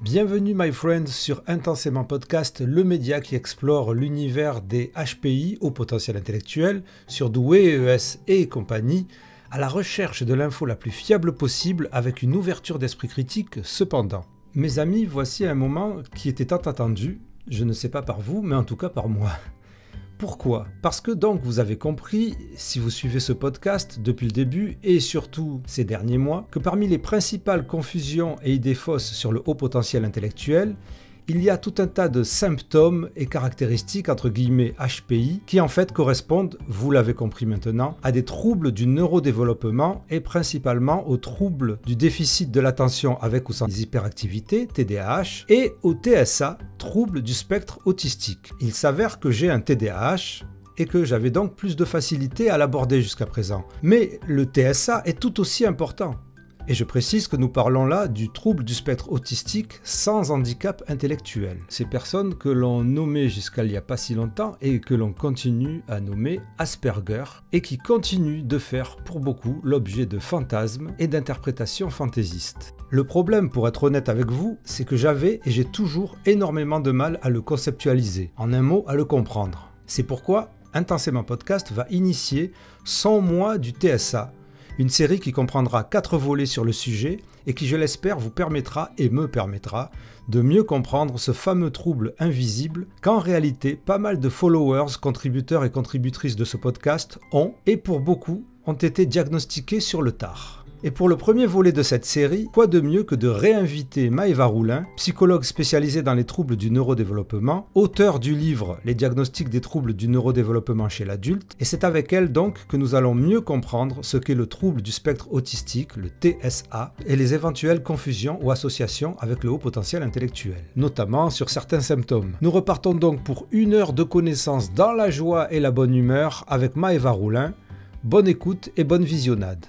Bienvenue my friends sur Intensément Podcast, le média qui explore l'univers des HPI, au potentiel intellectuel, surdoués, ES et compagnie, à la recherche de l'info la plus fiable possible avec une ouverture d'esprit critique cependant. Mes amis, voici un moment qui était tant attendu, je ne sais pas par vous, mais en tout cas par moi. Pourquoi ? Parce que donc vous avez compris, si vous suivez ce podcast depuis le début et surtout ces derniers mois, que parmi les principales confusions et idées fausses sur le haut potentiel intellectuel, il y a tout un tas de symptômes et caractéristiques entre guillemets HPI qui en fait correspondent, vous l'avez compris maintenant, à des troubles du neurodéveloppement et principalement aux troubles du déficit de l'attention avec ou sans hyperactivité, TDAH, et au TSA, troubles du spectre autistique. Il s'avère que j'ai un TDAH et que j'avais donc plus de facilité à l'aborder jusqu'à présent. Mais le TSA est tout aussi important. Et je précise que nous parlons là du trouble du spectre autistique sans handicap intellectuel. Ces personnes que l'on nommait jusqu'à il n'y a pas si longtemps et que l'on continue à nommer Asperger et qui continuent de faire pour beaucoup l'objet de fantasmes et d'interprétations fantaisistes. Le problème, pour être honnête avec vous, c'est que j'avais et j'ai toujours énormément de mal à le conceptualiser, en un mot à le comprendre. C'est pourquoi Intensément Podcast va initier 100 mois du TSA, une série qui comprendra 4 volets sur le sujet et qui, je l'espère, vous permettra et me permettra de mieux comprendre ce fameux trouble invisible qu'en réalité, pas mal de followers, contributeurs et contributrices de ce podcast ont, et pour beaucoup, ont été diagnostiqués sur le tard. Et pour le premier volet de cette série, quoi de mieux que de réinviter Maëva Roulin, psychologue spécialisée dans les troubles du neurodéveloppement, auteure du livre « Les diagnostics des troubles du neurodéveloppement chez l'adulte », et c'est avec elle donc que nous allons mieux comprendre ce qu'est le trouble du spectre autistique, le TSA, et les éventuelles confusions ou associations avec le haut potentiel intellectuel, notamment sur certains symptômes. Nous repartons donc pour 1 heure de connaissances dans la joie et la bonne humeur avec Maëva Roulin. Bonne écoute et bonne visionnade.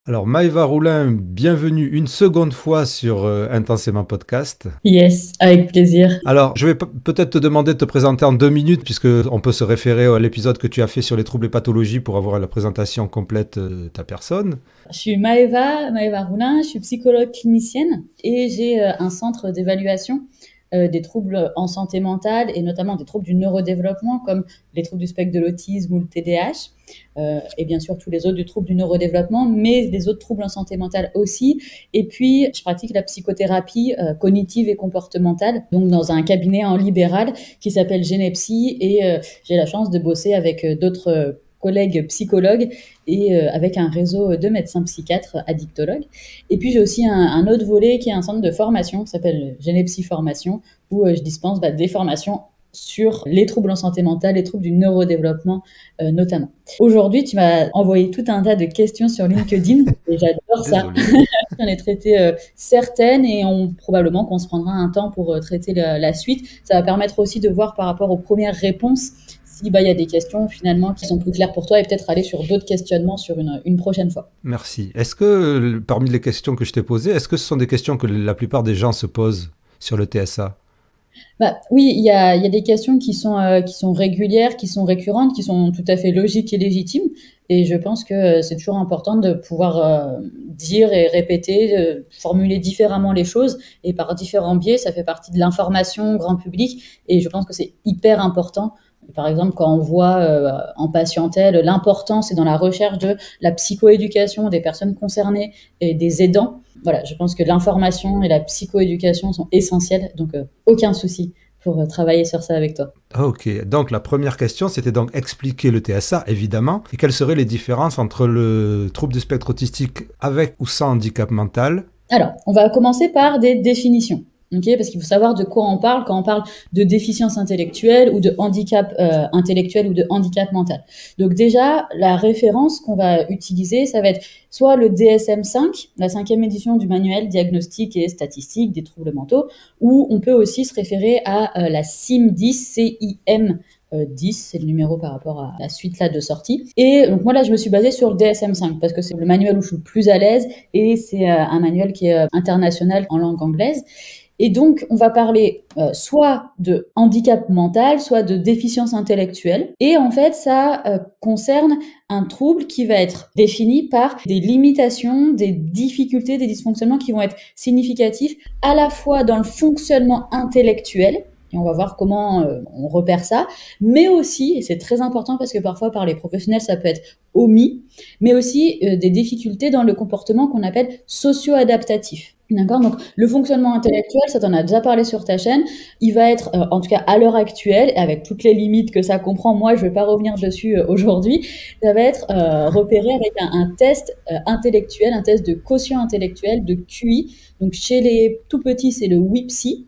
Alors Maëva Roulin, bienvenue une seconde fois sur Intensément Podcast. Yes, avec plaisir. Alors je vais peut-être te demander de te présenter en 2 minutes puisqu'on peut se référer à l'épisode que tu as fait sur les troubles et pathologies pour avoir la présentation complète de ta personne. Je suis Maëva Roulin, je suis psychologue clinicienne et j'ai un centre d'évaluation des troubles en santé mentale et notamment des troubles du neurodéveloppement comme les troubles du spectre de l'autisme ou le TDAH et bien sûr tous les autres du trouble du neurodéveloppement, mais les autres troubles en santé mentale aussi. Et puis, je pratique la psychothérapie cognitive et comportementale, donc dans un cabinet en libéral qui s'appelle Genepsy et j'ai la chance de bosser avec d'autres collègues psychologues et avec un réseau de médecins psychiatres addictologues. Et puis j'ai aussi un autre volet qui est un centre de formation qui s'appelle Genepsy Formation où je dispense des formations sur les troubles en santé mentale, les troubles du neurodéveloppement notamment. Aujourd'hui, tu m'as envoyé tout un tas de questions sur LinkedIn et j'adore ça. J'en ai traité certaines et probablement qu'on se prendra un temps pour traiter la suite. Ça va permettre aussi de voir par rapport aux premières réponses s'il y a des questions finalement qui sont plus claires pour toi et peut-être aller sur d'autres questionnements sur une prochaine fois. Merci. Est-ce que parmi les questions que je t'ai posées, est-ce que ce sont des questions que la plupart des gens se posent sur le TSA ? Oui, il y a des questions qui sont régulières, qui sont récurrentes, qui sont tout à fait logiques et légitimes. Et je pense que c'est toujours important de pouvoir dire et répéter, formuler différemment les choses et par différents biais. Ça fait partie de l'information grand public et je pense que c'est hyper important. Par exemple, quand on voit en patientèle l'importance et dans la recherche de la psychoéducation des personnes concernées et des aidants, voilà, je pense que l'information et la psychoéducation sont essentielles, donc aucun souci pour travailler sur ça avec toi. Ok, donc la première question, c'était donc expliquer le TSA, évidemment, et quelles seraient les différences entre le trouble du spectre autistique avec ou sans handicap mental ? Alors, on va commencer par des définitions. Okay, parce qu'il faut savoir de quoi on parle quand on parle de déficience intellectuelle ou de handicap intellectuel ou de handicap mental. Donc déjà, la référence qu'on va utiliser, ça va être soit le DSM-5, la 5e édition du manuel diagnostique et statistique des troubles mentaux, ou on peut aussi se référer à la CIM-10, CIM 10, c'est le numéro par rapport à la suite là de sortie. Et donc moi là, je me suis basée sur le DSM-5 parce que c'est le manuel où je suis le plus à l'aise et c'est un manuel qui est international en langue anglaise. Et donc, on va parler soit de handicap mental, soit de déficience intellectuelle. Et en fait, ça concerne un trouble qui va être défini par des limitations, des difficultés, des dysfonctionnements qui vont être significatifs à la fois dans le fonctionnement intellectuel, et on va voir comment on repère ça, mais aussi, et c'est très important parce que parfois par les professionnels ça peut être omis, mais aussi des difficultés dans le comportement qu'on appelle socio-adaptatif. D'accord, donc le fonctionnement intellectuel, ça t'en a déjà parlé sur ta chaîne, il va être, en tout cas à l'heure actuelle, avec toutes les limites que ça comprend, moi je vais pas revenir dessus aujourd'hui, ça va être repéré avec un test intellectuel, un test de quotient intellectuel, de QI. Donc chez les tout petits, c'est le WIPSI,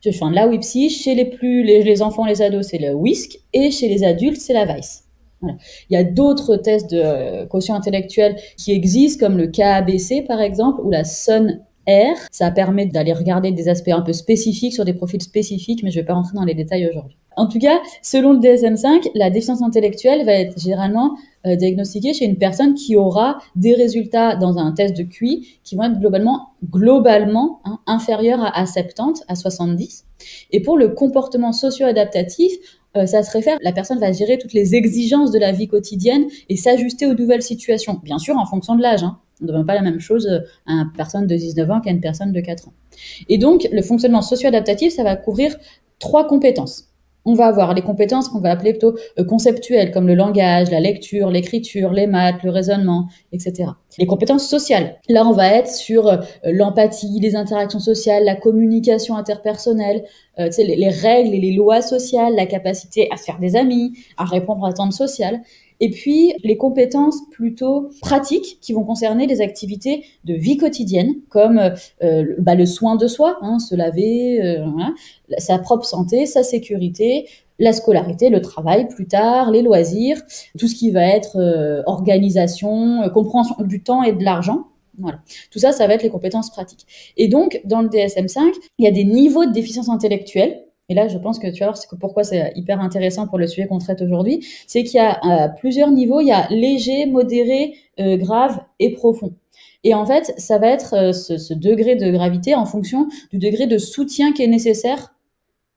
enfin la WIPSI, chez les enfants, les ados, c'est le WISC, et chez les adultes, c'est la VICE. Voilà. Il y a d'autres tests de quotient intellectuel qui existent, comme le KABC par exemple, ou la SON-R. Ça permet d'aller regarder des aspects un peu spécifiques sur des profils spécifiques, mais je ne vais pas rentrer dans les détails aujourd'hui. En tout cas, selon le DSM-5, la déficience intellectuelle va être généralement diagnostiquée chez une personne qui aura des résultats dans un test de QI qui vont être globalement inférieurs à 70, à 70. Et pour le comportement socio-adaptatif, ça se réfère, la personne va gérer toutes les exigences de la vie quotidienne et s'ajuster aux nouvelles situations. Bien sûr, en fonction de l'âge. On ne demande pas la même chose à une personne de 19 ans qu'à une personne de 4 ans. Et donc, le fonctionnement socio-adaptatif, ça va couvrir 3 compétences. On va avoir les compétences qu'on va appeler plutôt conceptuelles, comme le langage, la lecture, l'écriture, les maths, le raisonnement, etc. Les compétences sociales. Là, on va être sur l'empathie, les interactions sociales, la communication interpersonnelle, les règles et les lois sociales, la capacité à se faire des amis, à répondre aux attentes sociales. Et puis, les compétences plutôt pratiques qui vont concerner les activités de vie quotidienne, comme le soin de soi, se laver, sa propre santé, sa sécurité, la scolarité, le travail plus tard, les loisirs, tout ce qui va être organisation, compréhension du temps et de l'argent. Voilà. Tout ça, ça va être les compétences pratiques. Et donc, dans le DSM-5, il y a des niveaux de déficience intellectuelle. Et là, je pense que tu vas voir pourquoi c'est hyper intéressant pour le sujet qu'on traite aujourd'hui. C'est qu'il y a plusieurs niveaux. Il y a léger, modéré, grave et profond. Et en fait, ça va être ce degré de gravité en fonction du degré de soutien qui est nécessaire.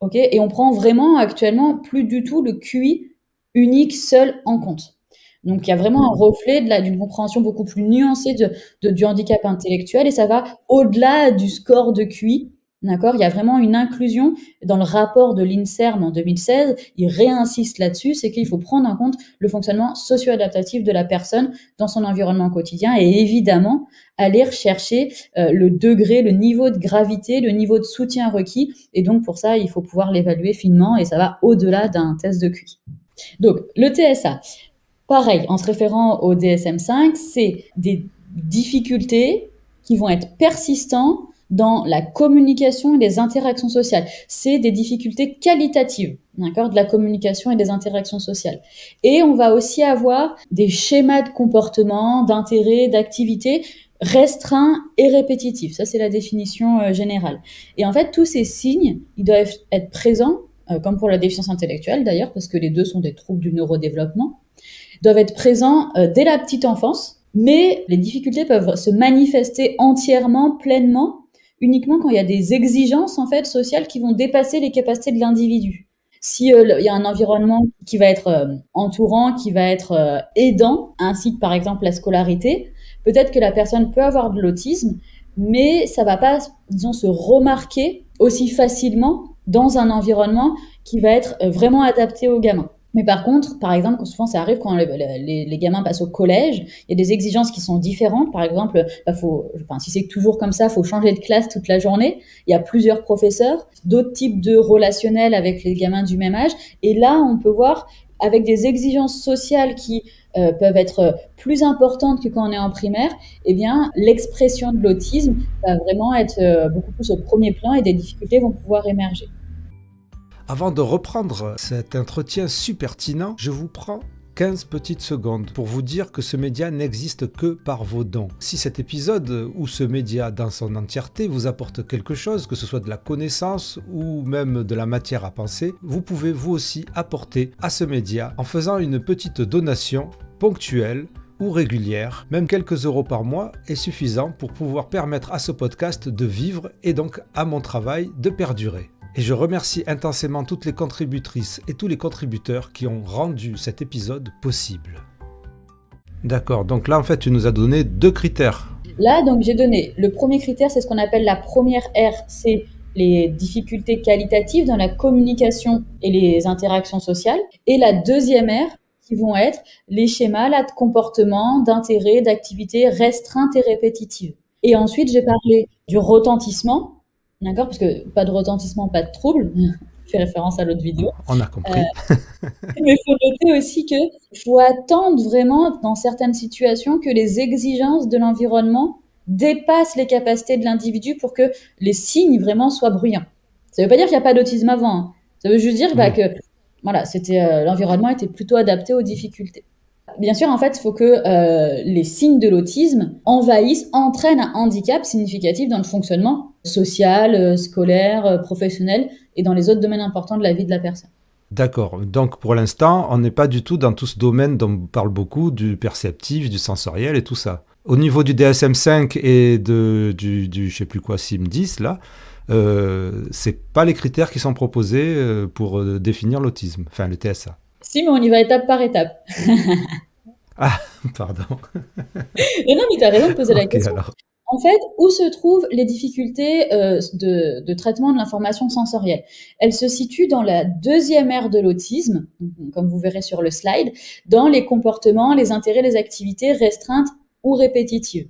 Okay, et on prend vraiment actuellement plus du tout le QI unique seul en compte. Donc, il y a vraiment un reflet d'une compréhension beaucoup plus nuancée du handicap intellectuel et ça va au-delà du score de QI. D'accord, il y a vraiment une inclusion dans le rapport de l'INSERM en 2016. Il réinsiste là-dessus, c'est qu'il faut prendre en compte le fonctionnement socio-adaptatif de la personne dans son environnement quotidien et évidemment aller rechercher le degré, le niveau de gravité, le niveau de soutien requis. Et donc, pour ça, il faut pouvoir l'évaluer finement et ça va au-delà d'un test de QI. Donc, le TSA, pareil, en se référant au DSM-5, c'est des difficultés qui vont être persistantes dans la communication et les interactions sociales. C'est des difficultés qualitatives, d'accord, de la communication et des interactions sociales. Et on va aussi avoir des schémas de comportement, d'intérêt, d'activité restreints et répétitifs. Ça, c'est la définition générale. Et en fait, tous ces signes, ils doivent être présents, comme pour la déficience intellectuelle d'ailleurs, parce que les deux sont des troubles du neurodéveloppement, doivent être présents dès la petite enfance, mais les difficultés peuvent se manifester entièrement, pleinement, uniquement quand il y a des exigences en fait sociales qui vont dépasser les capacités de l'individu. Si il y a un environnement qui va être entourant, qui va être aidant, ainsi que par exemple la scolarité, peut-être que la personne peut avoir de l'autisme, mais ça va pas, disons, se remarquer aussi facilement dans un environnement qui va être vraiment adapté aux gamins. Mais par contre, par exemple, souvent ça arrive quand les gamins passent au collège, il y a des exigences qui sont différentes. Par exemple, si c'est toujours comme ça, il faut changer de classe toute la journée. Il y a plusieurs professeurs, d'autres types de relationnels avec les gamins du même âge. Et là, on peut voir avec des exigences sociales qui peuvent être plus importantes que quand on est en primaire, eh bien, l'expression de l'autisme va vraiment être beaucoup plus au premier plan et des difficultés vont pouvoir émerger. Avant de reprendre cet entretien super pertinent, je vous prends 15 petites secondes pour vous dire que ce média n'existe que par vos dons. Si cet épisode ou ce média dans son entièreté vous apporte quelque chose, que ce soit de la connaissance ou même de la matière à penser, vous pouvez vous aussi apporter à ce média en faisant une petite donation ponctuelle ou régulière, même quelques euros par mois est suffisant pour pouvoir permettre à ce podcast de vivre et donc à mon travail de perdurer. Et je remercie intensément toutes les contributrices et tous les contributeurs qui ont rendu cet épisode possible. D'accord, donc là en fait tu nous as donné 2 critères. Là, donc j'ai donné, le premier critère, c'est ce qu'on appelle la première R, c'est les difficultés qualitatives dans la communication et les interactions sociales. Et la deuxième R, qui vont être les schémas là, de comportement, d'intérêt, d'activité restreintes et répétitives. Et ensuite, j'ai parlé du retentissement, d'accord, parce que pas de retentissement, pas de trouble. Je fais référence à l'autre vidéo. On a compris. Mais il faut noter aussi qu'il faut attendre vraiment, dans certaines situations, que les exigences de l'environnement dépassent les capacités de l'individu pour que les signes vraiment soient bruyants. Ça ne veut pas dire qu'il n'y a pas d'autisme avant. Hein. Ça veut juste dire que voilà, l'environnement était plutôt adapté aux difficultés. Bien sûr, en fait, il faut que les signes de l'autisme entraînent un handicap significatif dans le fonctionnement social, scolaire, professionnel et dans les autres domaines importants de la vie de la personne. D'accord, donc pour l'instant, on n'est pas du tout dans tout ce domaine dont on parle beaucoup, du perceptif, du sensoriel et tout ça. Au niveau du DSM-5 et du je sais plus quoi, CIM-10, là, c'est pas les critères qui sont proposés pour définir l'autisme, enfin le TSA. Si, mais on y va étape par étape. Ah, pardon. Mais non, mais tu as raison de poser la question. Alors. En fait, où se trouvent les difficultés de traitement de l'information sensorielle? Elles se situent dans la deuxième ère de l'autisme, comme vous verrez sur le slide, dans les comportements, les intérêts, les activités restreintes ou répétitives.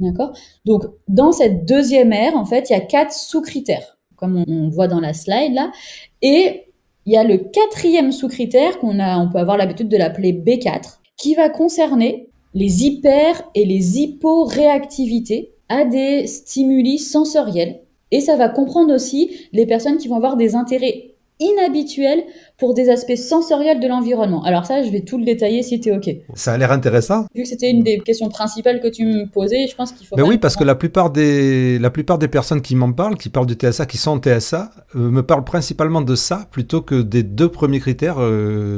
D'accord? Donc, dans cette deuxième ère, en fait, il y a 4 sous-critères, comme on voit dans la slide là, et il y a le 4e sous-critère on peut avoir l'habitude de l'appeler B4, qui va concerner les hyper et les hyporéactivités à des stimuli sensoriels. Et ça va comprendre aussi les personnes qui vont avoir des intérêts inhabituels pour des aspects sensoriels de l'environnement. Alors ça, je vais tout le détailler si tu es OK. Ça a l'air intéressant. Vu que c'était une des questions principales que tu me posais, je pense qu'il faut... Ben oui, parce que la plupart des personnes qui m'en parlent, qui parlent du TSA, qui sont TSA, me parlent principalement de ça, plutôt que des 2 premiers critères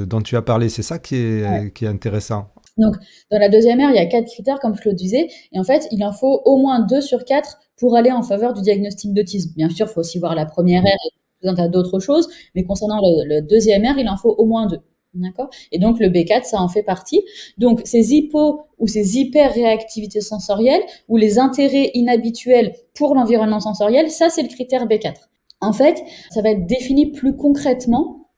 dont tu as parlé. C'est ça qui est intéressant. Donc, dans la deuxième ère, il y a 4 critères, comme je le disais, et en fait, il en faut au moins 2 sur 4 pour aller en faveur du diagnostic d'autisme. Bien sûr, il faut aussi voir la première ère et tout un tas d'autres choses, mais concernant le deuxième ère, il en faut au moins 2. D'accord? Et donc, le B4, ça en fait partie. Donc, ces hypo ou ces hyper-réactivités sensorielles ou les intérêts inhabituels pour l'environnement sensoriel, ça, c'est le critère B4. En fait, ça va être défini plus concrètement,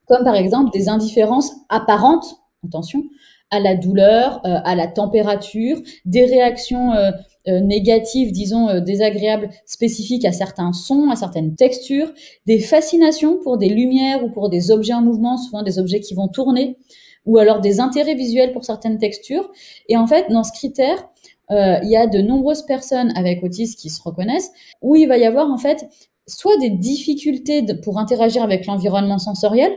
comme par exemple des indifférences apparentes, attention, à la douleur, à la température, des réactions négatives, disons désagréables, spécifiques à certains sons, à certaines textures, des fascinations pour des lumières ou pour des objets en mouvement, souvent des objets qui vont tourner, ou alors des intérêts visuels pour certaines textures. Et en fait, dans ce critère, il y a de nombreuses personnes avec autisme qui se reconnaissent, où il va y avoir en fait soit des difficultés pour interagir avec l'environnement sensoriel,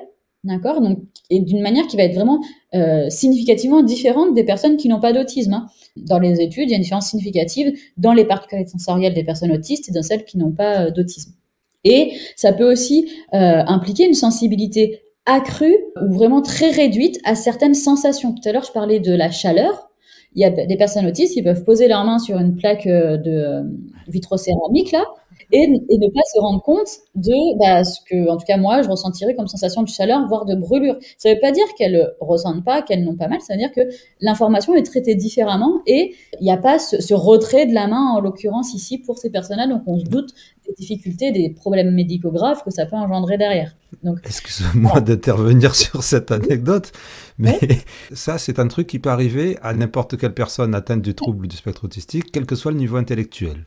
d'accord, donc, et d'une manière qui va être vraiment significativement différente des personnes qui n'ont pas d'autisme. Hein. Dans les études, il y a une différence significative dans les particularités sensorielles des personnes autistes et dans celles qui n'ont pas d'autisme. Et ça peut aussi impliquer une sensibilité accrue ou vraiment très réduite à certaines sensations. Tout à l'heure, je parlais de la chaleur. Il y a des personnes autistes qui peuvent poser leurs mains sur une plaque de vitrocéramique, là, et ne pas se rendre compte de ce que, en tout cas moi, je ressentirais comme sensation de chaleur, voire de brûlure. Ça ne veut pas dire qu'elles ressentent pas, qu'elles n'ont pas mal, ça veut dire que l'information est traitée différemment et il n'y a pas ce retrait de la main, en l'occurrence ici, pour ces personnes-là, donc on se doute des difficultés, des problèmes médicaux graves que ça peut engendrer derrière. Donc, excuse-moi d'intervenir sur cette anecdote, mais ça, c'est un truc qui peut arriver à n'importe quelle personne atteinte du trouble du spectre autistique, quel que soit le niveau intellectuel.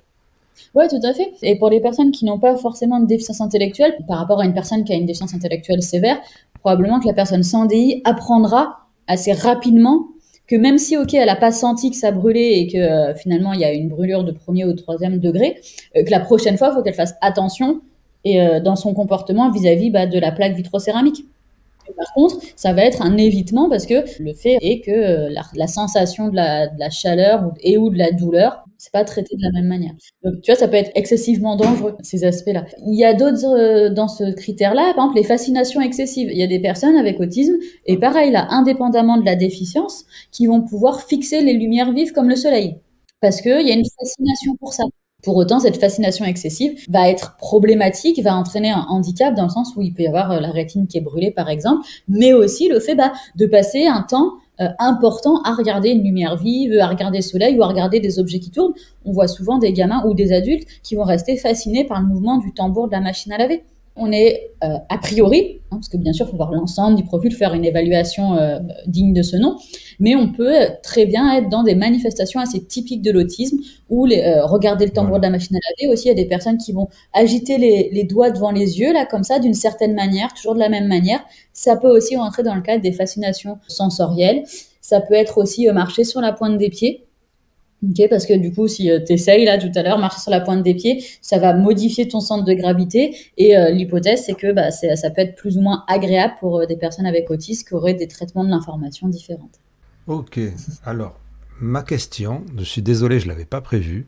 Oui, tout à fait. Et pour les personnes qui n'ont pas forcément de déficience intellectuelle, par rapport à une personne qui a une déficience intellectuelle sévère, probablement que la personne sans DI apprendra assez rapidement que même si, ok, elle n'a pas senti que ça brûlait et que finalement il y a une brûlure de 1er ou 3e degré, que la prochaine fois, il faut qu'elle fasse attention dans son comportement vis-à-vis de la plaque vitrocéramique. Par contre, ça va être un évitement parce que le fait est que la sensation de la chaleur ou de la douleur C'est pas traité de la même manière. Donc, tu vois, ça peut être excessivement dangereux, ces aspects-là. Il y a d'autres, dans ce critère-là, par exemple, les fascinations excessives. Il y a des personnes avec autisme, et pareil, là, indépendamment de la déficience, qui vont pouvoir fixer les lumières vives comme le soleil. Parce qu'il y a une fascination pour ça. Pour autant, cette fascination excessive va être problématique, va entraîner un handicap dans le sens où il peut y avoir la rétine qui est brûlée, par exemple, mais aussi le fait de passer un temps important à regarder une lumière vive, à regarder le soleil ou à regarder des objets qui tournent. On voit souvent des gamins ou des adultes qui vont rester fascinés par le mouvement du tambour de la machine à laver. On est a priori, parce que bien sûr, il faut voir l'ensemble du profil, faire une évaluation digne de ce nom, mais on peut très bien être dans des manifestations assez typiques de l'autisme, où regarder le tambour de la machine à laver, aussi il y a des personnes qui vont agiter les doigts devant les yeux, là, comme ça, d'une certaine manière, toujours de la même manière. Ça peut aussi rentrer dans le cadre des fascinations sensorielles. Ça peut être aussi marcher sur la pointe des pieds. Ok, parce que du coup, si tu essayes là tout à l'heure, marcher sur la pointe des pieds, ça va modifier ton centre de gravité. Et l'hypothèse, c'est que ça peut être plus ou moins agréable pour des personnes avec autisme qui auraient des traitements de l'information différents. Ok, alors, ma question, je suis désolé, je ne l'avais pas prévu.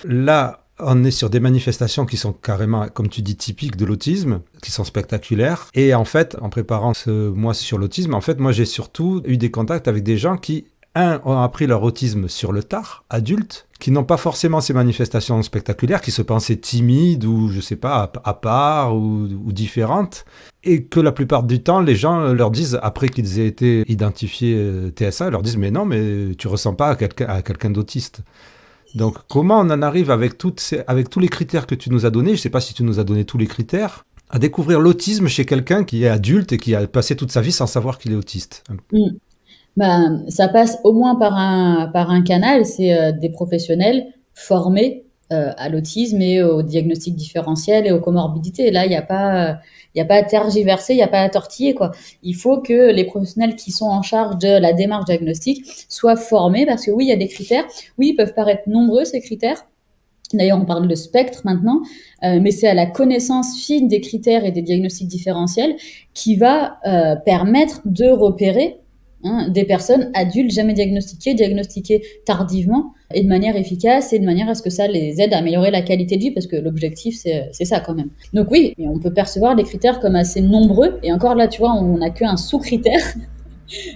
Là, on est sur des manifestations qui sont carrément, comme tu dis, typiques de l'autisme, qui sont spectaculaires. Et en fait, en préparant ce mois sur l'autisme, en fait, moi, j'ai surtout eu des contacts avec des gens qui ont appris leur autisme sur le tard, adultes, qui n'ont pas forcément ces manifestations spectaculaires, qui se pensaient timides ou, je sais pas, à part ou différentes, et que la plupart du temps, les gens leur disent, après qu'ils aient été identifiés TSA, ils leur disent, mais non, mais tu ressens pas à quelqu'un d'autiste. Donc, comment on en arrive avec tous les critères que tu nous as donnés, je sais pas si tu nous as donné tous les critères, à découvrir l'autisme chez quelqu'un qui est adulte et qui a passé toute sa vie sans savoir qu'il est autiste? Ça passe au moins par un canal, c'est des professionnels formés à l'autisme et au diagnostic différentiel et aux comorbidités. Et là, il n'y a pas à tergiverser, il n'y a pas à tortiller, quoi. Il faut que les professionnels qui sont en charge de la démarche diagnostique soient formés, parce que oui, il y a des critères. Oui, ils peuvent paraître nombreux, ces critères. D'ailleurs, on parle de spectre maintenant, mais c'est à la connaissance fine des critères et des diagnostics différentiels qui va permettre de repérer des personnes adultes jamais diagnostiquées tardivement et de manière efficace et de manière à ce que ça les aide à améliorer la qualité de vie, parce que l'objectif, c'est ça quand même. Donc oui, on peut percevoir les critères comme assez nombreux, et encore là, tu vois, on n'a qu'un sous-critère.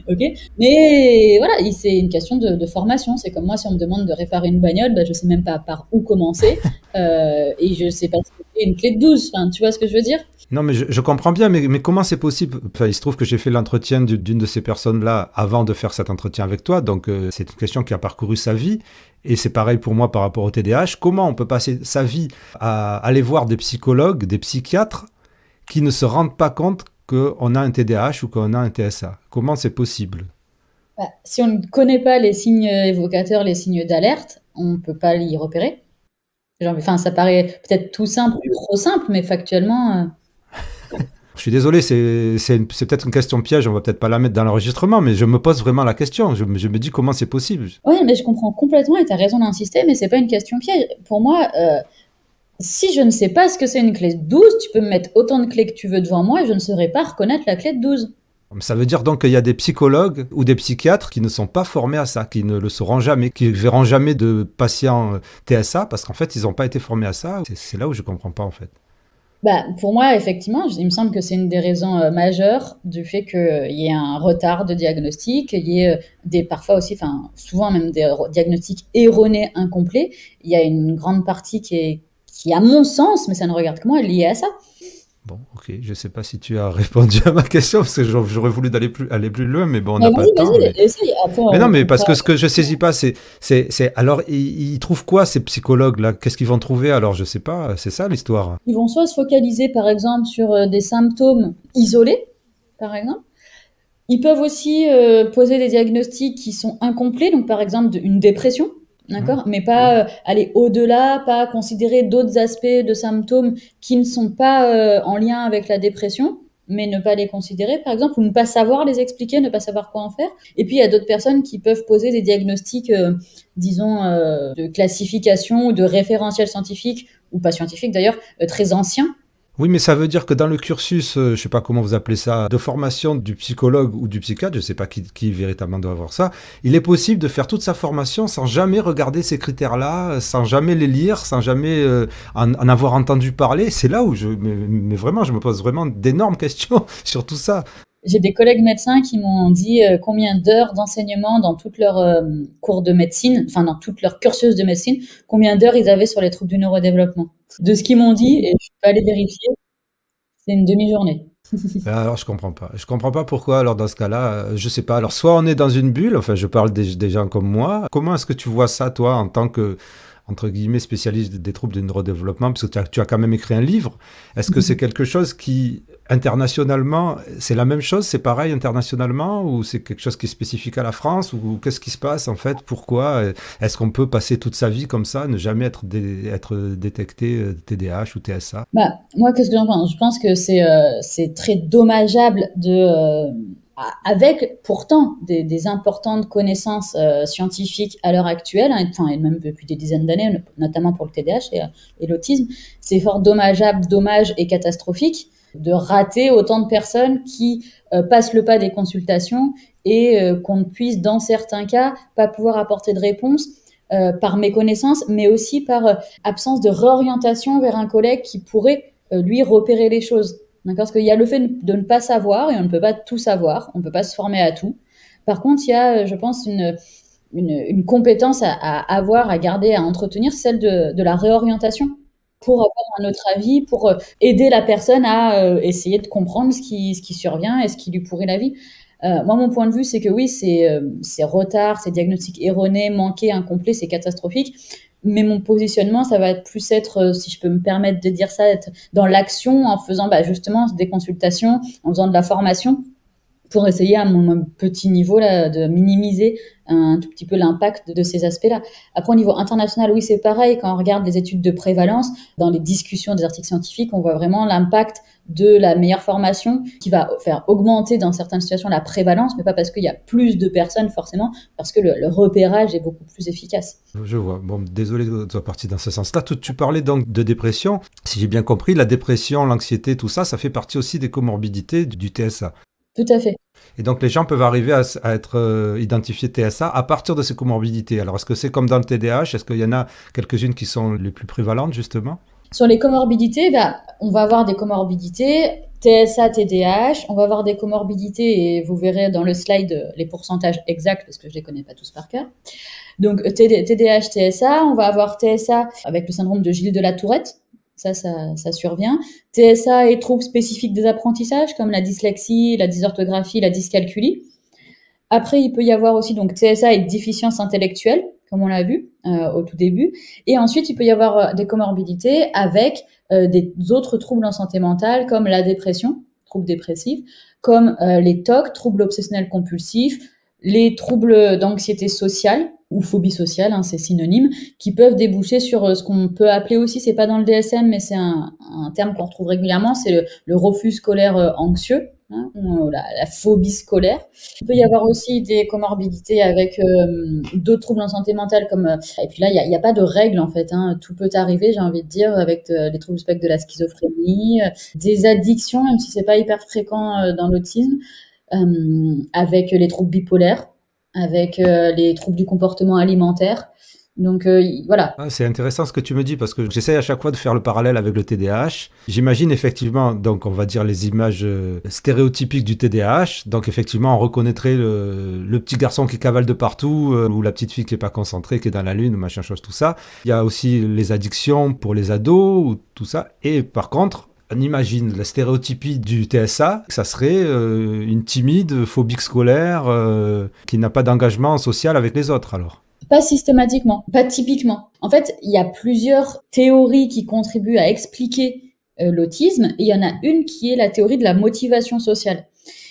Ok, mais voilà, c'est une question de formation. C'est comme moi, si on me demande de réparer une bagnole, je sais même pas par où commencer, et je sais pas ce que c'est une clé de 12. Enfin, tu vois ce que je veux dire? Non, mais je comprends bien, mais comment c'est possible? Enfin, il se trouve que j'ai fait l'entretien d'une de ces personnes-là avant de faire cet entretien avec toi, donc c'est une question qui a parcouru sa vie, et c'est pareil pour moi par rapport au TDAH. Comment on peut passer sa vie à aller voir des psychologues, des psychiatres, qui ne se rendent pas compte qu'on a un TDAH ou qu'on a un TSA? Comment c'est possible? Si on ne connaît pas les signes évocateurs, les signes d'alerte, on ne peut pas l'y repérer. Enfin, ça paraît peut-être tout simple ou trop simple, mais factuellement... Je suis désolé, c'est peut-être une question piège, on va peut-être pas la mettre dans l'enregistrement, mais je me pose vraiment la question. Je me dis comment c'est possible. Oui, mais je comprends complètement et tu as raison d'insister, mais c'est pas une question piège. Pour moi, si je ne sais pas ce que c'est une clé de 12, tu peux me mettre autant de clés que tu veux devant moi et je ne saurais pas reconnaître la clé de 12. Ça veut dire donc qu'il y a des psychologues ou des psychiatres qui ne sont pas formés à ça, qui ne le sauront jamais, qui ne verront jamais de patients TSA parce qu'en fait, ils n'ont pas été formés à ça. C'est là où je ne comprends pas en fait. Pour moi, effectivement, il me semble que c'est une des raisons majeures du fait qu'il y ait un retard de diagnostic, qu'il y ait parfois aussi, enfin souvent même des diagnostics erronés, incomplets. Il y a une grande partie qui, à mon sens, mais ça ne regarde que moi, est liée à ça. Bon, ok, je ne sais pas si tu as répondu à ma question, parce que j'aurais voulu aller plus loin, mais bon, on n'a pas le temps. Mais non, mais parce que ce que je ne saisis pas, c'est alors, ils trouvent quoi, ces psychologues-là? Qu'est-ce qu'ils vont trouver? Alors, je ne sais pas, c'est ça l'histoire. Ils vont soit se focaliser, par exemple, sur des symptômes isolés, par exemple. Ils peuvent aussi poser des diagnostics qui sont incomplets, donc par exemple une dépression. D'accord, mais pas aller au-delà, pas considérer d'autres aspects de symptômes qui ne sont pas en lien avec la dépression, mais ne pas les considérer, par exemple, ou ne pas savoir les expliquer, ne pas savoir quoi en faire. Et puis, il y a d'autres personnes qui peuvent poser des diagnostics, disons, de classification ou de référentiel scientifique, ou pas scientifique d'ailleurs, très anciens, Oui, mais ça veut dire que dans le cursus, je sais pas comment vous appelez ça, de formation du psychologue ou du psychiatre, je sais pas qui véritablement doit avoir ça, il est possible de faire toute sa formation sans jamais regarder ces critères-là, sans jamais les lire, sans jamais en avoir entendu parler. C'est là où mais vraiment, je me pose vraiment d'énormes questions sur tout ça. J'ai des collègues médecins qui m'ont dit combien d'heures d'enseignement dans toutes leurs cours de médecine, enfin dans toute leur cursus de médecine, combien d'heures ils avaient sur les troubles du neurodéveloppement. De ce qu'ils m'ont dit, et je peux aller vérifier, c'est une demi-journée. Alors, je comprends pas. Je comprends pas pourquoi, alors, dans ce cas-là, je sais pas. Alors, soit on est dans une bulle, enfin, je parle des gens comme moi. Comment est-ce que tu vois ça, toi, en tant que, entre guillemets, spécialiste des troubles du neurodéveloppement, parce que tu as quand même écrit un livre. Est-ce que c'est quelque chose qui, internationalement, c'est la même chose, c'est pareil internationalement, ou c'est quelque chose qui est spécifique à la France, ou qu'est-ce qui se passe, en fait? Pourquoi est-ce qu'on peut passer toute sa vie comme ça, ne jamais être détecté TDAH ou TSA? Bah, moi, qu'est-ce que j'en pense? Je pense que c'est très dommageable avec pourtant des importantes connaissances scientifiques à l'heure actuelle, hein, enfin, et même depuis des dizaines d'années, notamment pour le TDAH et l'autisme, c'est fort dommageable, dommage et catastrophique de rater autant de personnes qui passent le pas des consultations et qu'on ne puisse, dans certains cas, pas pouvoir apporter de réponse par méconnaissance, mais aussi par absence de réorientation vers un collègue qui pourrait lui repérer les choses. D'accord? Parce qu'il y a le fait de ne pas savoir et on ne peut pas tout savoir, on ne peut pas se former à tout. Par contre, il y a, je pense, une compétence à avoir, à garder, à entretenir, celle de la réorientation pour avoir un autre avis, pour aider la personne à essayer de comprendre ce qui survient et ce qui lui pourrit la vie. Moi, mon point de vue, c'est que oui, c'est retard, c'est diagnostic erroné, manqué, incomplet, c'est catastrophique. Mais mon positionnement, ça va être plus être, si je peux me permettre de dire ça, être dans l'action en faisant bah, justement des consultations, en faisant de la formation pour essayer à mon petit niveau là, de minimiser un tout petit peu l'impact de ces aspects-là. Après, au niveau international, oui, c'est pareil. Quand on regarde les études de prévalence, dans les discussions des articles scientifiques, on voit vraiment l'impact de la meilleure formation qui va faire augmenter dans certaines situations la prévalence, mais pas parce qu'il y a plus de personnes forcément, parce que le repérage est beaucoup plus efficace. Je vois. Bon, désolé de sois parti dans ce sens-là. Tu parlais donc de dépression. Si j'ai bien compris, la dépression, l'anxiété, tout ça, ça fait partie aussi des comorbidités du TSA. Tout à fait. Et donc les gens peuvent arriver à être identifiés TSA à partir de ces comorbidités. Alors est-ce que c'est comme dans le TDAH? Est-ce qu'il y en a quelques-unes qui sont les plus prévalentes justement? Sur les comorbidités, bah, on va avoir des comorbidités TSA, TDAH, on va avoir des comorbidités et vous verrez dans le slide les pourcentages exacts parce que je les connais pas tous par cœur. Donc TDAH, TSA, on va avoir TSA avec le syndrome de Gilles de la Tourette, ça survient. TSA et troubles spécifiques des apprentissages comme la dyslexie, la dysorthographie, la dyscalculie. Après, il peut y avoir aussi donc TSA et déficience intellectuelle, comme on l'a vu au tout début. Et ensuite, il peut y avoir des comorbidités avec des autres troubles en santé mentale, comme la dépression, troubles dépressifs, comme les TOC, troubles obsessionnels compulsifs, les troubles d'anxiété sociale ou phobie sociale, hein, c'est synonyme, qui peuvent déboucher sur ce qu'on peut appeler aussi, c'est pas dans le DSM, mais c'est un terme qu'on retrouve régulièrement, c'est le refus scolaire anxieux, hein, ou la phobie scolaire. Il peut y avoir aussi des comorbidités avec d'autres troubles en santé mentale, comme et puis là, il y a pas de règle en fait, hein, tout peut arriver, j'ai envie de dire, avec les troubles du spectre de la schizophrénie, des addictions, même si c'est pas hyper fréquent dans l'autisme, avec les troubles bipolaires, avec les troubles du comportement alimentaire. Donc voilà. Ah, c'est intéressant ce que tu me dis parce que j'essaie à chaque fois de faire le parallèle avec le TDAH. J'imagine effectivement, donc on va dire les images stéréotypiques du TDAH. Donc effectivement, on reconnaîtrait le petit garçon qui cavale de partout ou la petite fille qui est pas concentrée, qui est dans la lune, machin chose, tout ça. Il y a aussi les addictions pour les ados ou tout ça. Et par contre, on imagine la stéréotypie du TSA, ça serait une timide, phobique scolaire qui n'a pas d'engagement social avec les autres alors. Pas systématiquement, pas typiquement. En fait, il y a plusieurs théories qui contribuent à expliquer l'autisme, et il y en a une qui est la théorie de la motivation sociale.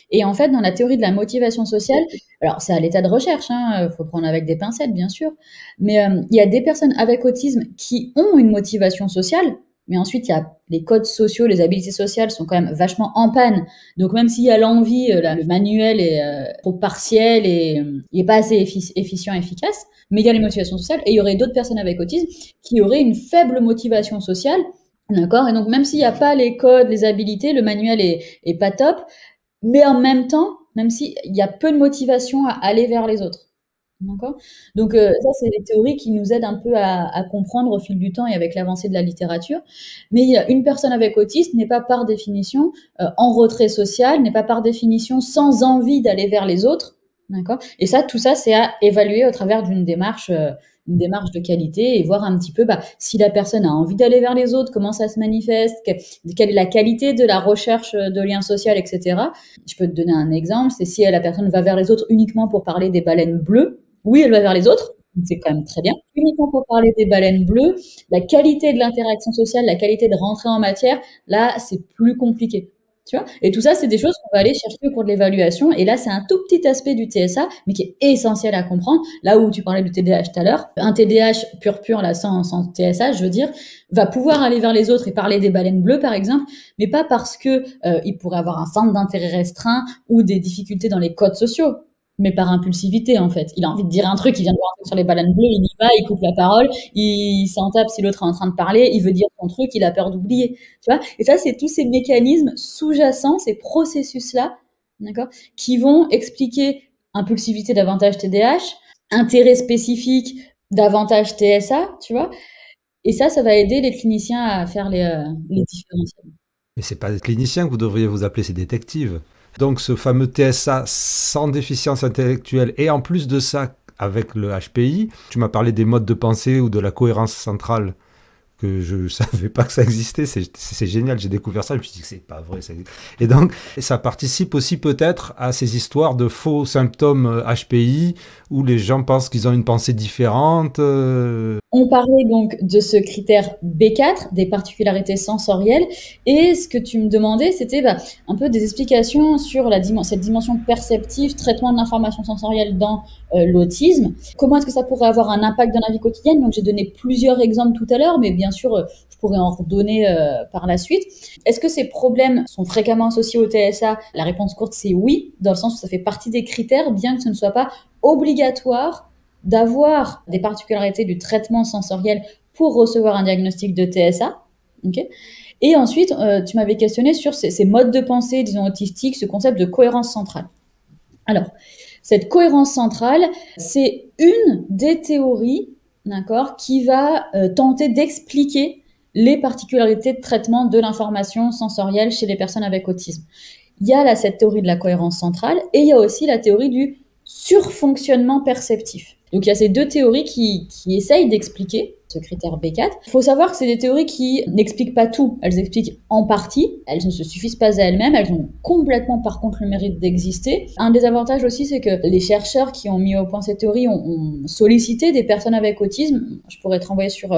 Et en fait, dans la théorie de la motivation sociale, alors c'est à l'état de recherche, hein, faut prendre avec des pincettes, bien sûr, mais il y a des personnes avec autisme qui ont une motivation sociale, mais ensuite, il y a les codes sociaux, les habilités sociales sont quand même vachement en panne. Donc, même s'il y a l'envie, le manuel est trop partiel et il n'est pas assez efficient, efficace, mais il y a les motivations sociales et il y aurait d'autres personnes avec autisme qui auraient une faible motivation sociale. D'accord? Et donc, même s'il n'y a pas les codes, les habilités, le manuel est pas top, mais en même temps, même s'il y a peu de motivation à aller vers les autres. D'accord? Donc, ça, c'est des théories qui nous aident un peu à comprendre au fil du temps et avec l'avancée de la littérature. Mais une personne avec autisme n'est pas par définition en retrait social, n'est pas par définition sans envie d'aller vers les autres. D'accord? Et ça, tout ça, c'est à évaluer au travers une démarche de qualité et voir un petit peu si la personne a envie d'aller vers les autres, comment ça se manifeste, quelle est la qualité de la recherche de lien social, etc. Je peux te donner un exemple, c'est si la personne va vers les autres uniquement pour parler des baleines bleues, oui, elle va vers les autres, c'est quand même très bien. Uniquement pour parler des baleines bleues, la qualité de l'interaction sociale, la qualité de rentrer en matière, là, c'est plus compliqué. Tu vois? Et tout ça, c'est des choses qu'on va aller chercher au cours de l'évaluation. Et là, c'est un tout petit aspect du TSA, mais qui est essentiel à comprendre. Là où tu parlais du TDAH tout à l'heure, un TDAH pur, là, sans TSA, je veux dire, va pouvoir aller vers les autres et parler des baleines bleues, par exemple, mais pas parce que il pourrait avoir un centre d'intérêt restreint ou des difficultés dans les codes sociaux, mais par impulsivité, en fait. Il a envie de dire un truc, il vient de voir un truc sur les baleines bleues, il y va, il coupe la parole, il s'en tape si l'autre est en train de parler, il veut dire son truc, il a peur d'oublier. Tu vois? Et ça, c'est tous ces mécanismes sous-jacents, ces processus-là, d'accord, qui vont expliquer impulsivité davantage TDAH, intérêt spécifique davantage TSA, tu vois? Et ça va aider les cliniciens à faire les différentiels. Mais c'est pas des cliniciens que vous devriez vous appeler, c'est détectives. Donc ce fameux TSA sans déficience intellectuelle et en plus de ça avec le HPI, tu m'as parlé des modes de pensée ou de la cohérence centrale que je savais pas que ça existait, c'est génial, j'ai découvert ça, je me suis dit que c'est pas vrai. Et donc, ça participe aussi peut-être à ces histoires de faux symptômes HPI, où les gens pensent qu'ils ont une pensée différente. On parlait donc de ce critère B4, des particularités sensorielles, et ce que tu me demandais, c'était un peu des explications sur cette dimension perceptive, traitement de l'information sensorielle dans l'autisme. Comment est-ce que ça pourrait avoir un impact dans la vie quotidienne? Donc j'ai donné plusieurs exemples tout à l'heure, mais bien sûr, je pourrais en redonner par la suite. Est-ce que ces problèmes sont fréquemment associés au TSA? La réponse courte, c'est oui, dans le sens où ça fait partie des critères, bien que ce ne soit pas obligatoire d'avoir des particularités du traitement sensoriel pour recevoir un diagnostic de TSA. Okay. Et ensuite, tu m'avais questionné sur ces modes de pensée, disons, autistiques, ce concept de cohérence centrale. Alors, cette cohérence centrale, c'est une des théories, d'accord, qui va tenter d'expliquer les particularités de traitement de l'information sensorielle chez les personnes avec autisme. Il y a là cette théorie de la cohérence centrale et il y a aussi la théorie du surfonctionnement perceptif. Donc il y a ces deux théories qui essayent d'expliquer ce critère B4. Il faut savoir que c'est des théories qui n'expliquent pas tout. Elles expliquent en partie. Elles ne se suffisent pas à elles-mêmes. Elles ont complètement, par contre, le mérite d'exister. Un des avantages aussi, c'est que les chercheurs qui ont mis au point ces théories ont sollicité des personnes avec autisme. Je pourrais te renvoyer sur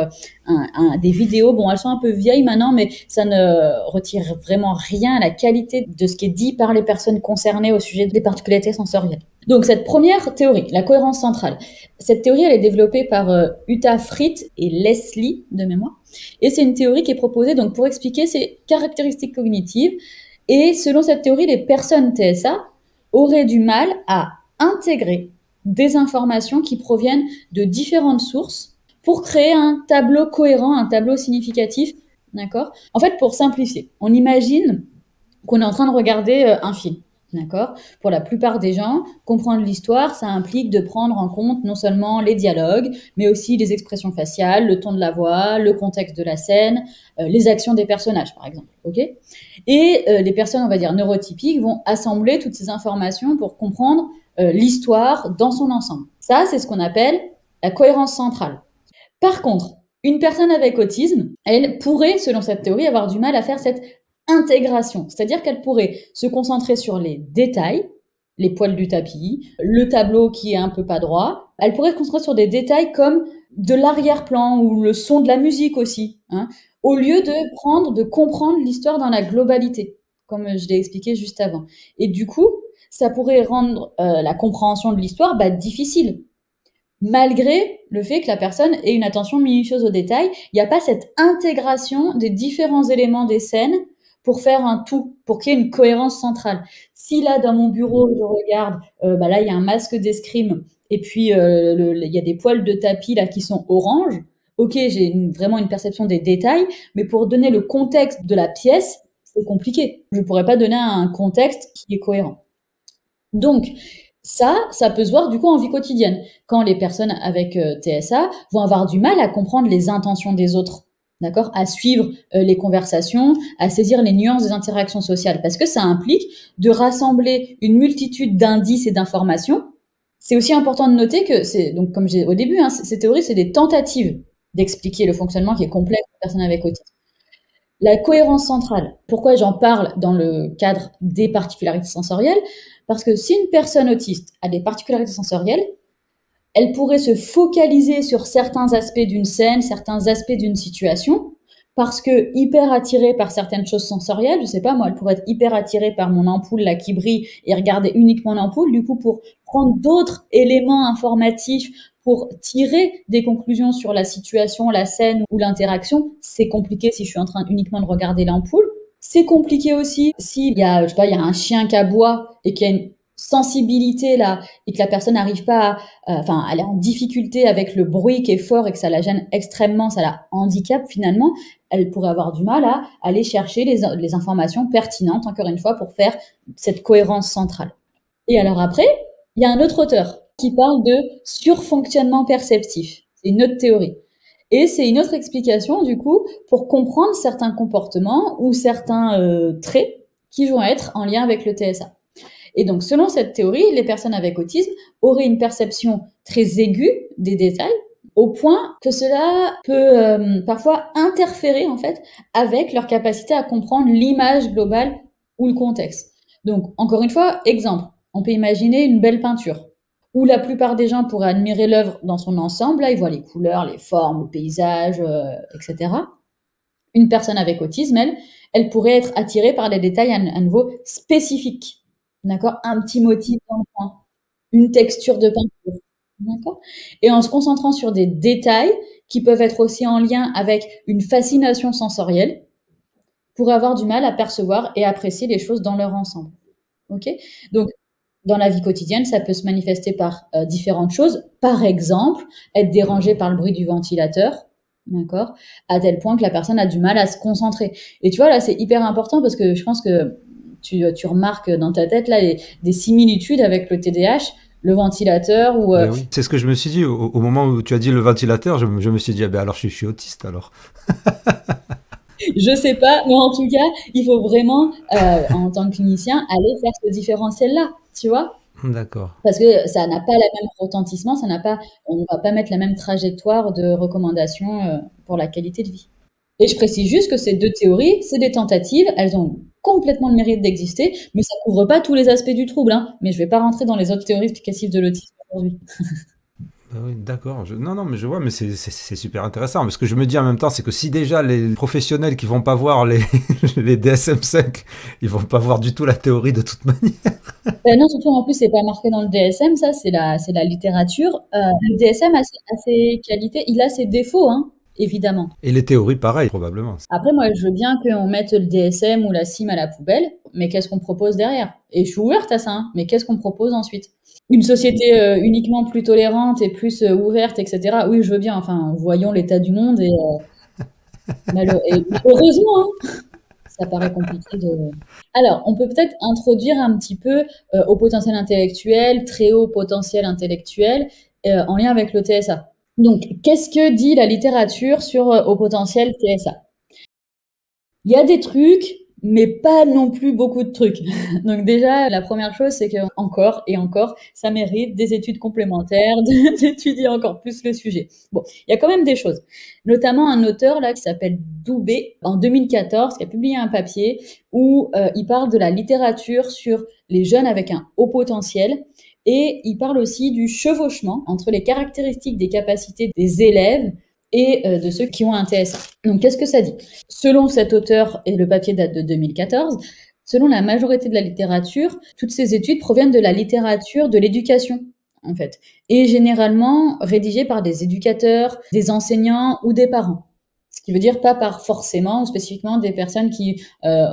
des vidéos. Bon, elles sont un peu vieilles maintenant, mais ça ne retire vraiment rien à la qualité de ce qui est dit par les personnes concernées au sujet des particularités sensorielles. Donc cette première théorie, la cohérence centrale, cette théorie elle est développée par Uta Frith et Leslie de mémoire, et c'est une théorie qui est proposée donc pour expliquer ces caractéristiques cognitives. Et selon cette théorie, les personnes TSA auraient du mal à intégrer des informations qui proviennent de différentes sources pour créer un tableau cohérent, un tableau significatif, d'accord? En fait, pour simplifier, on imagine qu'on est en train de regarder un film. D'accord? Pour la plupart des gens, comprendre l'histoire, ça implique de prendre en compte non seulement les dialogues, mais aussi les expressions faciales, le ton de la voix, le contexte de la scène, les actions des personnages, par exemple. Okay? Et les personnes, on va dire, neurotypiques vont assembler toutes ces informations pour comprendre l'histoire dans son ensemble. Ça, c'est ce qu'on appelle la cohérence centrale. Par contre, une personne avec autisme, elle pourrait, selon cette théorie, avoir du mal à faire cette intégration, c'est-à-dire qu'elle pourrait se concentrer sur les détails, les poils du tapis, le tableau qui est un peu pas droit. Elle pourrait se concentrer sur des détails comme de l'arrière-plan ou le son de la musique aussi, hein, au lieu de comprendre l'histoire dans la globalité, comme je l'ai expliqué juste avant. Et du coup, ça pourrait rendre la compréhension de l'histoire difficile. Malgré le fait que la personne ait une attention minutieuse aux détails, il n'y a pas cette intégration des différents éléments des scènes pour faire un tout, pour qu'il y ait une cohérence centrale. Si là, dans mon bureau, je regarde, là, il y a un masque d'escrime et puis il y a des poils de tapis là qui sont oranges, ok, j'ai vraiment une perception des détails, mais pour donner le contexte de la pièce, c'est compliqué. Je pourrais pas donner un contexte qui est cohérent. Donc, ça peut se voir du coup en vie quotidienne. Quand les personnes avec TSA vont avoir du mal à comprendre les intentions des autres, d'accord, à suivre les conversations, à saisir les nuances des interactions sociales, parce que ça implique de rassembler une multitude d'indices et d'informations. C'est aussi important de noter que c'est, donc comme j'ai au début, hein, ces théories, c'est des tentatives d'expliquer le fonctionnement qui est complexe des personnes avec autisme. La cohérence centrale. Pourquoi j'en parle dans le cadre des particularités sensorielles? Parce que si une personne autiste a des particularités sensorielles, elle pourrait se focaliser sur certains aspects d'une scène, certains aspects d'une situation, parce que hyper attirée par certaines choses sensorielles, je sais pas moi, elle pourrait être hyper attirée par mon ampoule là qui brille et regarder uniquement l'ampoule, du coup pour prendre d'autres éléments informatifs pour tirer des conclusions sur la situation, la scène ou l'interaction, c'est compliqué si je suis en train uniquement de regarder l'ampoule. C'est compliqué aussi s'il y a, je sais pas, il y a un chien qui aboie et qu'il y a une sensibilité là et que la personne n'arrive pas enfin, elle est en difficulté avec le bruit qui est fort et que ça la gêne extrêmement, ça la handicape finalement, elle pourrait avoir du mal à aller chercher les informations pertinentes, encore une fois, pour faire cette cohérence centrale. Et alors après, il y a un autre auteur qui parle de surfonctionnement perceptif. C'est une autre théorie. Et c'est une autre explication, du coup, pour comprendre certains comportements ou certains traits qui vont être en lien avec le TSA. Et donc, selon cette théorie, les personnes avec autisme auraient une perception très aiguë des détails, au point que cela peut parfois interférer en fait avec leur capacité à comprendre l'image globale ou le contexte. Donc, encore une fois, exemple, on peut imaginer une belle peinture où la plupart des gens pourraient admirer l'œuvre dans son ensemble. Là, ils voient les couleurs, les formes, le paysage, etc. Une personne avec autisme, elle pourrait être attirée par des détails à nouveau spécifiques. D'accord? Un petit motif dans le coin, une texture de peinture. D'accord? Et en se concentrant sur des détails qui peuvent être aussi en lien avec une fascination sensorielle, pour avoir du mal à percevoir et apprécier les choses dans leur ensemble. Ok? Donc, dans la vie quotidienne, ça peut se manifester par différentes choses. Par exemple, être dérangé par le bruit du ventilateur, d'accord? À tel point que la personne a du mal à se concentrer. Et tu vois, là, c'est hyper important parce que je pense que tu remarques dans ta tête là des similitudes avec le TDAH, le ventilateur ou Ben oui, c'est ce que je me suis dit au moment où tu as dit le ventilateur, je me suis dit ah ben alors je suis autiste alors. je sais pas, mais en tout cas, il faut vraiment en tant que clinicien aller faire ce différentiel là, tu vois? D'accord. Parce que ça n'a pas le même retentissement, on ne va pas mettre la même trajectoire de recommandation pour la qualité de vie. Et je précise juste que ces deux théories, c'est des tentatives, elles ont complètement le mérite d'exister, mais ça couvre pas tous les aspects du trouble, hein. Mais je vais pas rentrer dans les autres théories explicatives de l'autisme aujourd'hui. Ah oui, d'accord. Non, non, mais je vois, mais c'est super intéressant. Mais ce que je me dis en même temps, c'est que si déjà les professionnels qui vont pas voir les DSM-5, ils vont pas voir du tout la théorie de toute manière. Ben non, surtout en plus, c'est pas marqué dans le DSM, ça, c'est la littérature. Le DSM a ses qualités, il a ses défauts, hein, évidemment. Et les théories, pareil, probablement. Après, moi, je veux bien qu'on mette le DSM ou la CIM à la poubelle, mais qu'est-ce qu'on propose derrière? Et je suis ouverte à ça, hein, mais qu'est-ce qu'on propose ensuite? Une société uniquement plus tolérante et plus ouverte, etc. Oui, je veux bien. Enfin, voyons l'état du monde et heureusement, hein, ça paraît compliqué de. Alors, on peut peut-être introduire un petit peu au potentiel intellectuel, très haut potentiel intellectuel, en lien avec le TSA. Donc, qu'est-ce que dit la littérature sur au potentiel TSA? Il y a des trucs, mais pas non plus beaucoup de trucs. Donc déjà, la première chose, c'est que encore et encore, ça mérite des études complémentaires, d'étudier encore plus le sujet. Bon, il y a quand même des choses. Notamment un auteur là qui s'appelle Doubé, en 2014, qui a publié un papier où il parle de la littérature sur les jeunes avec un haut potentiel. Et il parle aussi du chevauchement entre les caractéristiques des capacités des élèves et de ceux qui ont un TSA. Donc, qu'est-ce que ça dit? Selon cet auteur, et le papier date de 2014, selon la majorité de la littérature, toutes ces études proviennent de la littérature de l'éducation, en fait, et généralement rédigées par des éducateurs, des enseignants ou des parents. Ce qui veut dire pas par forcément ou spécifiquement des personnes qui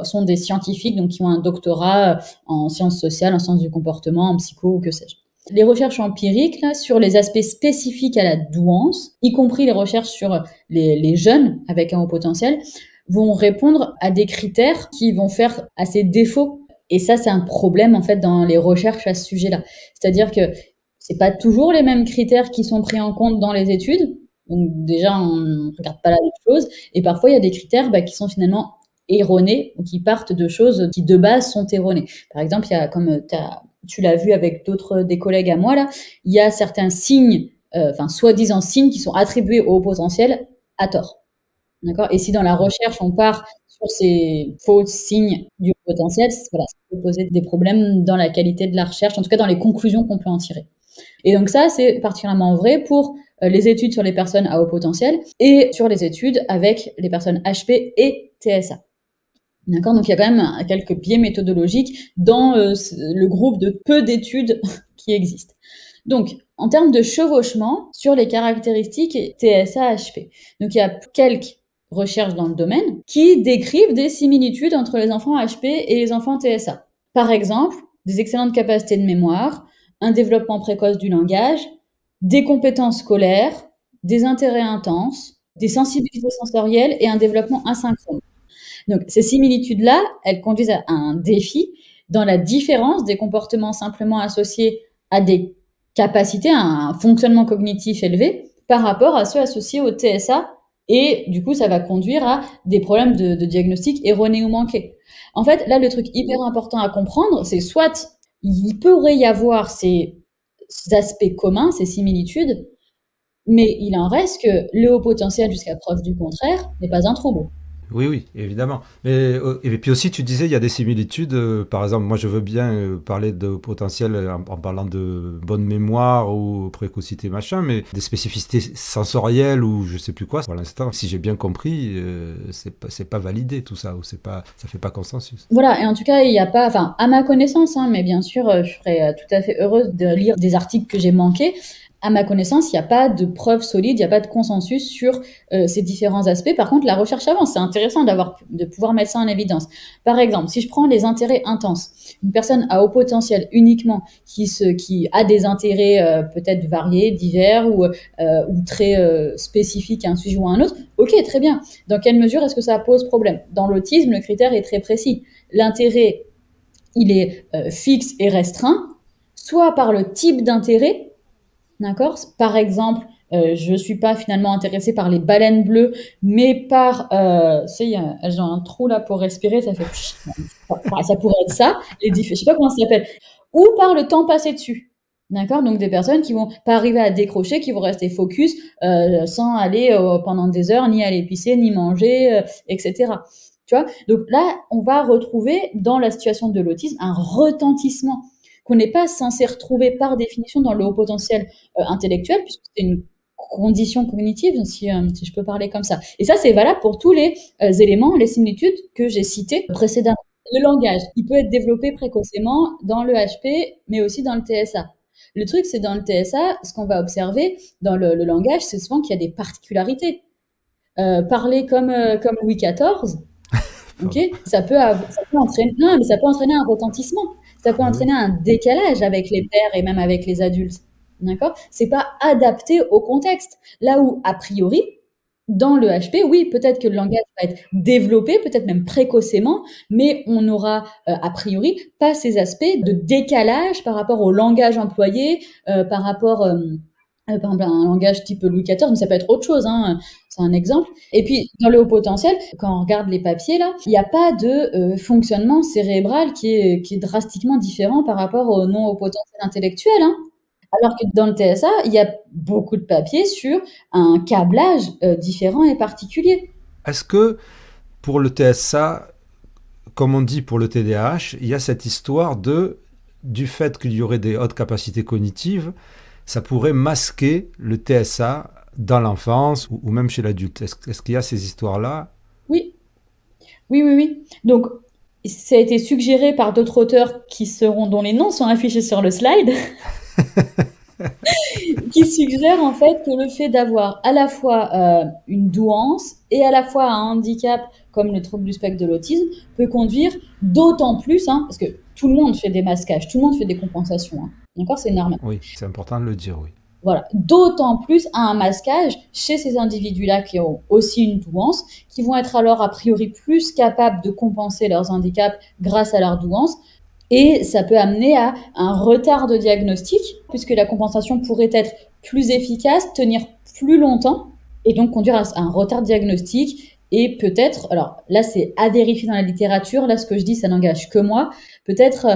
sont des scientifiques, donc qui ont un doctorat en sciences sociales, en sciences du comportement, en psycho ou que sais-je. Les recherches empiriques là, sur les aspects spécifiques à la douance, y compris les recherches sur les jeunes avec un haut potentiel, vont répondre à des critères qui vont faire à ces défauts. Et ça, c'est un problème en fait dans les recherches à ce sujet-là. C'est-à-dire que c'est pas toujours les mêmes critères qui sont pris en compte dans les études. Donc déjà, on ne regarde pas la même chose. Et parfois, il y a des critères qui sont finalement erronés ou qui partent de choses qui de base sont erronées. Par exemple, il y a, comme tu l'as vu avec d'autres des collègues à moi là, il y a certains signes, soi-disant signes qui sont attribués au haut potentiel à tort. D'accord. Et si dans la recherche on part sur ces faux signes du haut potentiel, voilà, ça peut poser des problèmes dans la qualité de la recherche, en tout cas dans les conclusions qu'on peut en tirer. Et donc ça, c'est particulièrement vrai pour les études sur les personnes à haut potentiel et sur les études avec les personnes HP et TSA. D'accord. Donc il y a quand même quelques biais méthodologiques dans le groupe de peu d'études qui existent. Donc, en termes de chevauchement sur les caractéristiques TSA-HP, donc il y a quelques recherches dans le domaine qui décrivent des similitudes entre les enfants HP et les enfants TSA. Par exemple, des excellentes capacités de mémoire, un développement précoce du langage, des compétences scolaires, des intérêts intenses, des sensibilités sensorielles et un développement asynchrone. Donc, ces similitudes-là, elles conduisent à un défi dans la différence des comportements simplement associés à des capacités, à un fonctionnement cognitif élevé par rapport à ceux associés au TSA. Et du coup, ça va conduire à des problèmes de diagnostic erronés ou manqués. En fait, là, le truc hyper important à comprendre, c'est soit il pourrait y avoir ces aspects communs, ces similitudes, mais il en reste que le haut potentiel, jusqu'à preuve du contraire, n'est pas un trouble. Oui, oui, évidemment. Mais, et puis aussi, tu disais, il y a des similitudes. Par exemple, moi, je veux bien parler de potentiel en parlant de bonne mémoire ou précocité, machin, mais des spécificités sensorielles ou je sais plus quoi, pour l'instant, si j'ai bien compris, c'est pas validé tout ça, ou ça fait pas consensus. Voilà, et en tout cas, il n'y a pas, enfin, à ma connaissance, hein, mais bien sûr, je serais tout à fait heureuse de lire des articles que j'ai manqués. À ma connaissance, il n'y a pas de preuves solides, il n'y a pas de consensus sur ces différents aspects. Par contre, la recherche avance. C'est intéressant de pouvoir mettre ça en évidence. Par exemple, si je prends les intérêts intenses, une personne à haut potentiel uniquement qui a des intérêts peut-être variés, divers ou très spécifiques à un sujet ou à un autre, ok, très bien. Dans quelle mesure est-ce que ça pose problème? Dans l'autisme, le critère est très précis. L'intérêt, il est fixe et restreint, soit par le type d'intérêt. D'accord. Par exemple, je suis pas finalement intéressée par les baleines bleues, mais par, elles ont un trou là pour respirer, ça fait, ça pourrait être ça, je sais pas comment ça s'appelle, ou par le temps passé dessus. D'accord. Donc des personnes qui vont pas arriver à décrocher, qui vont rester focus sans aller pendant des heures, ni aller pisser, ni manger, etc. Tu vois. Donc là, on va retrouver dans la situation de l'autisme un retentissement qu'on n'est pas censé retrouver par définition dans le haut potentiel intellectuel, puisque c'est une condition cognitive, si je peux parler comme ça. Et ça, c'est valable pour tous les éléments, les similitudes que j'ai cités précédemment. Le langage, il peut être développé précocement dans le HP, mais aussi dans le TSA. Le truc, c'est dans le TSA, ce qu'on va observer dans le langage, c'est souvent qu'il y a des particularités. Parler comme Louis XIV, ok, ça peut entraîner, non, mais ça peut entraîner un retentissement. Ça peut entraîner un décalage avec les pairs et même avec les adultes. D'accord? C'est pas adapté au contexte. Là où, a priori, dans le HP, oui, peut-être que le langage va être développé, peut-être même précocement, mais on n'aura, a priori, pas ces aspects de décalage par rapport au langage employé, par rapport, par exemple, un langage type Louis XIV, mais ça peut être autre chose, hein, c'est un exemple. Et puis, dans le haut potentiel, quand on regarde les papiers, là, il n'y a pas de fonctionnement cérébral qui est drastiquement différent par rapport au non haut potentiel intellectuel, hein. Alors que dans le TSA, il y a beaucoup de papiers sur un câblage différent et particulier. Est-ce que pour le TSA, comme on dit pour le TDAH, il y a cette histoire du fait qu'il y aurait des hautes capacités cognitives, ça pourrait masquer le TSA dans l'enfance ou même chez l'adulte. Est-ce qu'il y a ces histoires-là? Oui, oui, oui, oui. Donc, ça a été suggéré par d'autres auteurs dont les noms sont affichés sur le slide. qui suggère en fait que le fait d'avoir à la fois une douance et à la fois un handicap comme le trouble du spectre de l'autisme peut conduire d'autant plus, hein, parce que tout le monde fait des masquages, tout le monde fait des compensations, hein, d'accord, c'est normal. Oui, c'est important de le dire, oui. Voilà, d'autant plus à un masquage chez ces individus-là qui ont aussi une douance, qui vont être alors a priori plus capables de compenser leurs handicaps grâce à leur douance. Et ça peut amener à un retard de diagnostic, puisque la compensation pourrait être plus efficace, tenir plus longtemps, et donc conduire à un retard de diagnostic. Et peut-être, alors là c'est à vérifier dans la littérature, là ce que je dis ça n'engage que moi, peut-être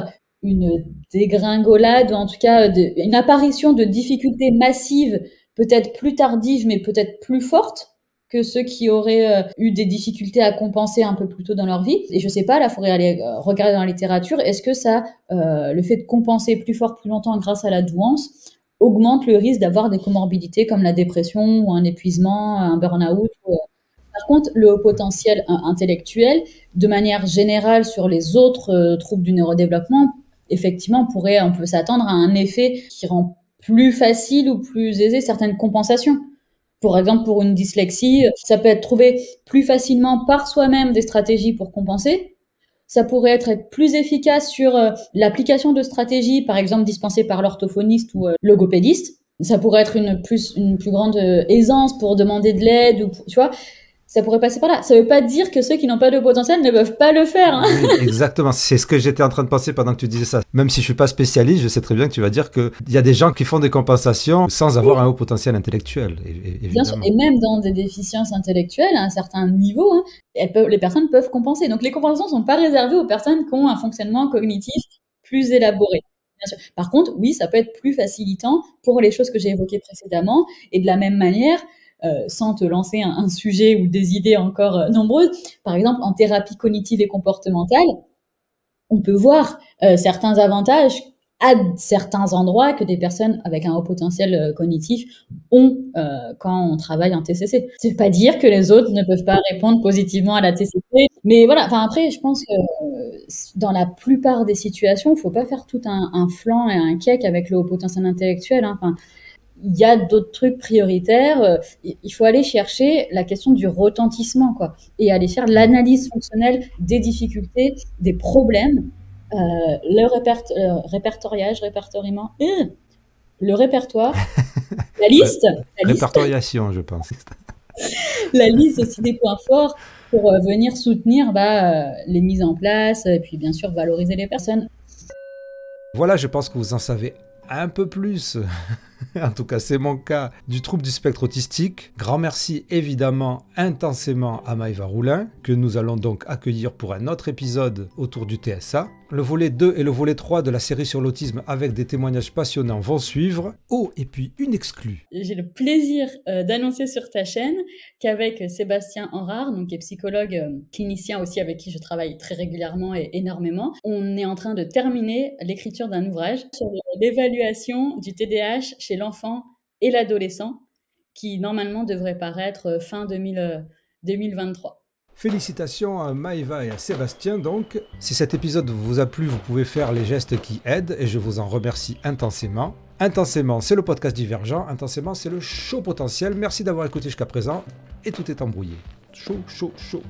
une dégringolade, ou en tout cas une apparition de difficultés massives, peut-être plus tardives, mais peut-être plus fortes que ceux qui auraient eu des difficultés à compenser un peu plus tôt dans leur vie. Et je sais pas, là, il faudrait aller regarder dans la littérature, est-ce que ça, le fait de compenser plus fort, plus longtemps grâce à la douance, augmente le risque d'avoir des comorbidités comme la dépression ou un épuisement, un burn-out. Par contre, le haut potentiel intellectuel, de manière générale sur les autres troubles du neurodéveloppement, effectivement, on peut s'attendre à un effet qui rend plus facile ou plus aisé certaines compensations. Par exemple, pour une dyslexie, ça peut être trouvé plus facilement par soi-même des stratégies pour compenser. Ça pourrait être plus efficace sur l'application de stratégies, par exemple dispensées par l'orthophoniste ou logopédiste. Ça pourrait être une plus grande aisance pour demander de l'aide, ou tu vois. Ça pourrait passer par là. Ça ne veut pas dire que ceux qui n'ont pas de potentiel ne peuvent pas le faire. Hein. Oui, exactement. C'est ce que j'étais en train de penser pendant que tu disais ça. Même si je ne suis pas spécialiste, je sais très bien que tu vas dire qu'il y a des gens qui font des compensations sans avoir un haut potentiel intellectuel. Bien sûr, et même dans des déficiences intellectuelles, à un certain niveau, hein, les personnes peuvent compenser. Donc les compensations ne sont pas réservées aux personnes qui ont un fonctionnement cognitif plus élaboré. Bien sûr. Par contre, oui, ça peut être plus facilitant pour les choses que j'ai évoquées précédemment. Et de la même manière, sans te lancer un sujet ou des idées encore nombreuses, par exemple, en thérapie cognitive et comportementale, on peut voir certains avantages à certains endroits que des personnes avec un haut potentiel cognitif ont quand on travaille en TCC. C'est pas dire que les autres ne peuvent pas répondre positivement à la TCC, mais voilà. Enfin après, je pense que dans la plupart des situations, il faut pas faire tout un flan et un cake avec le haut potentiel intellectuel. Hein. Enfin, il y a d'autres trucs prioritaires. Il faut aller chercher la question du retentissement, quoi, et aller faire l'analyse fonctionnelle des difficultés, des problèmes, le répertoriement, le répertoire, la liste, répertoriation, je pense. la liste aussi des points forts pour venir soutenir les mises en place et puis bien sûr valoriser les personnes. Voilà, je pense que vous en savez un peu plus, en tout cas c'est mon cas, du trouble du spectre autistique. Grand merci évidemment intensément à Maëva Roulin, que nous allons donc accueillir pour un autre épisode autour du TSA. Le volet 2 et le volet 3 de la série sur l'autisme avec des témoignages passionnants vont suivre. Oh, et puis une exclue. J'ai le plaisir d'annoncer sur ta chaîne qu'avec Sébastien Henrard, donc qui est psychologue clinicien aussi avec qui je travaille très régulièrement et énormément, on est en train de terminer l'écriture d'un ouvrage sur l'évaluation du TDAH chez l'enfant et l'adolescent qui normalement devrait paraître fin 2023. Félicitations à Maëva et à Sébastien donc. Si cet épisode vous a plu, vous pouvez faire les gestes qui aident et je vous en remercie intensément. Intensément, c'est le podcast Divergent. Intensément, c'est le show potentiel. Merci d'avoir écouté jusqu'à présent et tout est embrouillé. Chaud, chaud, chaud.